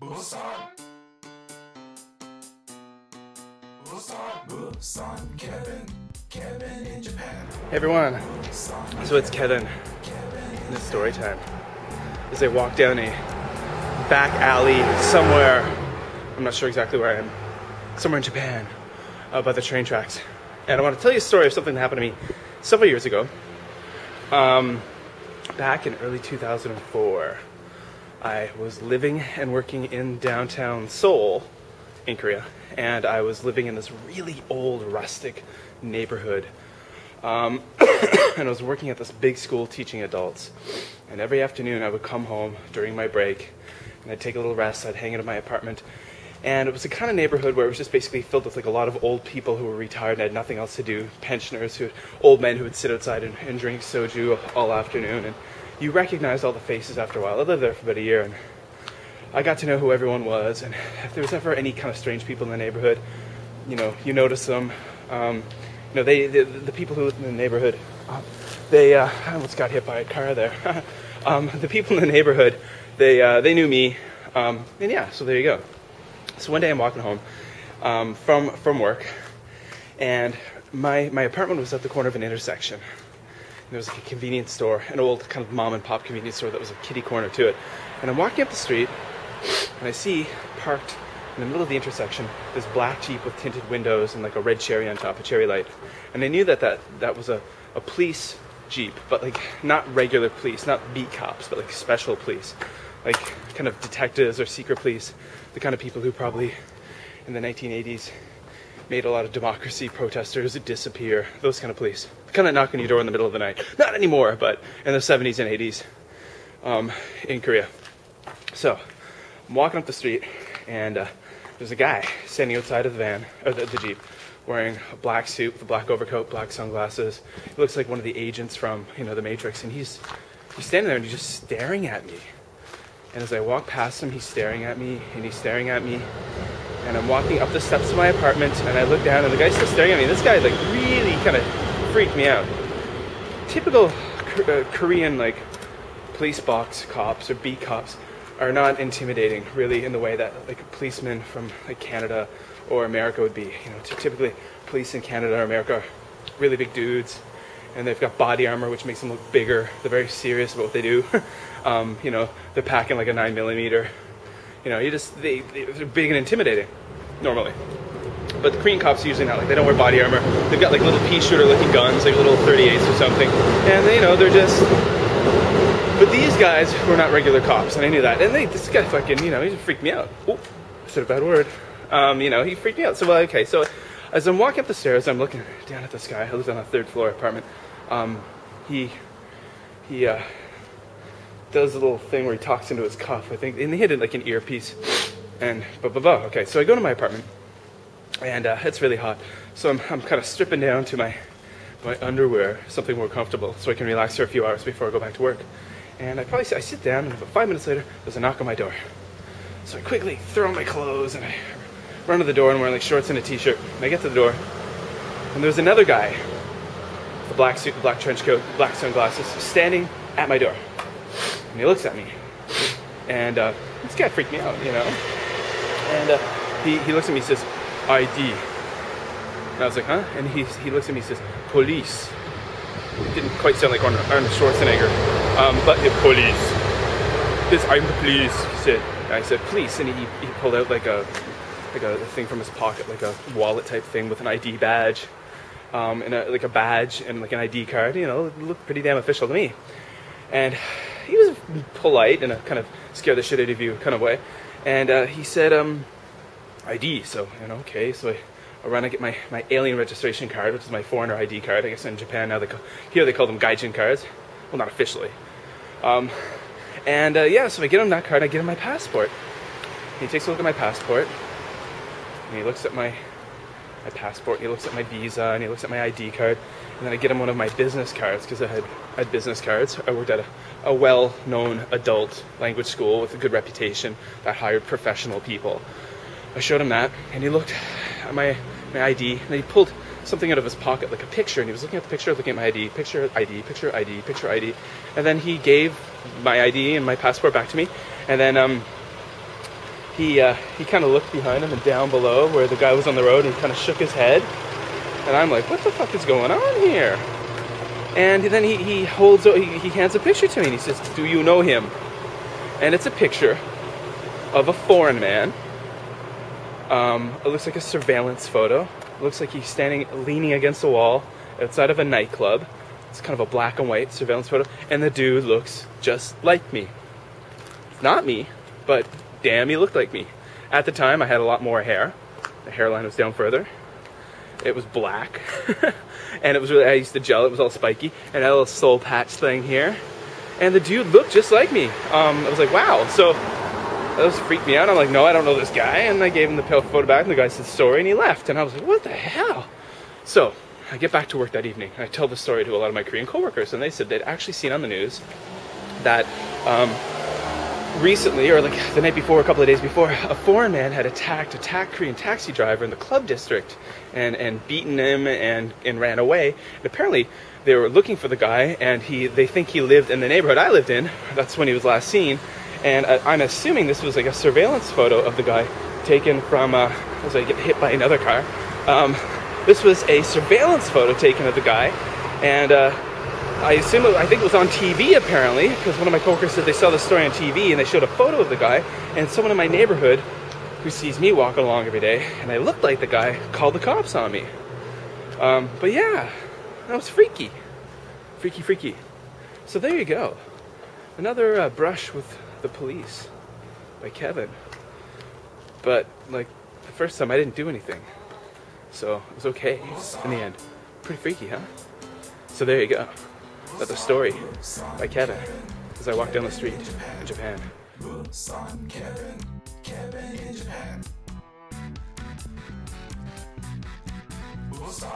Kevin in Japan. Hey everyone, so it's Kevin in this story time. As I walk down a back alley somewhere, I'm not sure exactly where I am, somewhere in Japan, by the train tracks. And I want to tell you a story of something that happened to me several years ago. Back in early 2004, I was living and working in downtown Seoul in Korea, and I was living in this really old rustic neighborhood. And I was working at this big school teaching adults, and every afternoon I would come home during my break and I'd take a little rest. I'd hang out in my apartment, and it was the kind of neighborhood where it was just basically filled with like a lot of old people who were retired and had nothing else to do, pensioners, old men who would sit outside and drink soju all afternoon, and you recognized all the faces after a while. I lived there for about a year, and I got to know who everyone was, and if there was ever any kind of strange people in the neighborhood, you notice them. The people who lived in the neighborhood, I almost got hit by a car there. The people in the neighborhood, they knew me, and yeah, so there you go. So one day I'm walking home from work, and my apartment was at the corner of an intersection. There was like a convenience store, an old kind of mom and pop convenience store that was a kitty corner to it. And I'm walking up the street, and I see parked in the middle of the intersection this black Jeep with tinted windows and like a red cherry on top, a cherry light. And I knew that was a police Jeep, but like not regular police, not beat cops, but like special police, like kind of detectives or secret police, the kind of people who probably in the 1980s made a lot of democracy protesters disappear, those kind of police. Kind of knock on your door in the middle of the night. Not anymore, but in the 70s and 80s in Korea. So I'm walking up the street, and there's a guy standing outside of the van, or the Jeep, wearing a black suit with a black overcoat, black sunglasses. He looks like one of the agents from, The Matrix, and he's standing there and he's just staring at me. And as I walk past him, he's staring at me, and he's staring at me. And I'm walking up the steps of my apartment, and I look down, and the guy's still staring at me. This guy, like, really kind of freaked me out. Typical Korean, like, police box cops or beat cops are not intimidating, really, in the way that, like, a policeman from, like, Canada or America would be. Typically, police in Canada or America are really big dudes, and they've got body armor, which makes them look bigger. They're very serious about what they do. They're packing, like, a 9mm. They're big and intimidating, normally. But the Korean cops are usually not. Like, they don't wear body armor. They've got like little pea shooter looking guns, like little 38s or something. And they're just. But these guys were not regular cops, and I knew that. And this guy fucking, he just freaked me out. Oh, I said a bad word. He freaked me out. So, okay. So, as I'm walking up the stairs, I'm looking down at this guy. I live on a third floor apartment. He does a little thing where he talks into his cuff, I think, and he hit like an earpiece, and Okay, so I go to my apartment, and it's really hot, so I'm kind of stripping down to my underwear, something more comfortable, so I can relax for a few hours before I go back to work. And I sit down, and about 5 minutes later, there's a knock on my door. So I quickly throw on my clothes, and I run to the door, and I'm wearing like shorts and a t-shirt, and I get to the door, and there's another guy with a black suit, a black trench coat, black sunglasses, standing at my door. And he looks at me, and this guy freaked me out, And he looks at me and says, ID. And I was like, huh? And he looks at me and says, police. It didn't quite sound like Arnold Schwarzenegger, but police. I'm the police, he said. And I said, police. And he pulled out like a thing from his pocket, like a wallet type thing with an ID badge, and like a badge and like an ID card. It looked pretty damn official to me. And he was polite in a kind of scare the shit out of you kind of way. And he said, ID. So, okay. So I run and get my alien registration card, which is my foreigner ID card. I guess in Japan now they call them gaijin cards. Well, not officially. So I get him that card. I get him my passport. And he takes a look at my passport, and he looks at my passport, and he looks at my visa, and he looks at my ID card. And then I get him one of my business cards, because I had business cards. I worked at a well-known adult language school with a good reputation that hired professional people. I showed him that, and he looked at my ID, and then he pulled something out of his pocket, like a picture, and he was looking at the picture, looking at my ID, picture, ID, picture, ID, picture, ID. And then he gave my ID and my passport back to me, and then he kind of looked behind him and down below where the guy was on the road, and he kind of shook his head. And I'm like, what the fuck is going on here? And then he hands a picture to me, and he says, do you know him? And it's a picture of a foreign man. It looks like a surveillance photo. It looks like he's leaning against a wall outside of a nightclub. It's kind of a black and white surveillance photo, and the dude looks just like me. It's not me, but damn, he looked like me. At the time, I had a lot more hair. The hairline was down further. It was black, and it was really, I used to gel, it was all spiky, and I had a little soul patch thing here, and the dude looked just like me. I was like, wow. So that was freaked me out. I'm like, no, I don't know this guy, and I gave him the photo back, and the guy said sorry, and he left, and I was like, what the hell? So I get back to work that evening, and I tell the story to a lot of my Korean coworkers, and they said they'd actually seen on the news that recently, or like the night before, a couple of days before, a foreign man had attacked a Korean taxi driver in the club district and beaten him and ran away. And apparently they were looking for the guy, and they think he lived in the neighborhood I lived in. That's when he was last seen. And I'm assuming this was like a surveillance photo of the guy taken from as I get hit by another car. This was a surveillance photo taken of the guy, and I think it was on TV apparently, because one of my coworkers said they saw the story on TV and they showed a photo of the guy, and someone in my neighborhood who sees me walking along every day, and I looked like the guy, called the cops on me. But yeah, that was freaky. Freaky. So there you go. Another brush with the police by Kevin. But like the first time I didn't do anything. So it was okay in the end. Pretty freaky, huh? So there you go. Another story by Kevin as I walk down the street in Japan. BusanKevin, Kevin in Japan. Busan.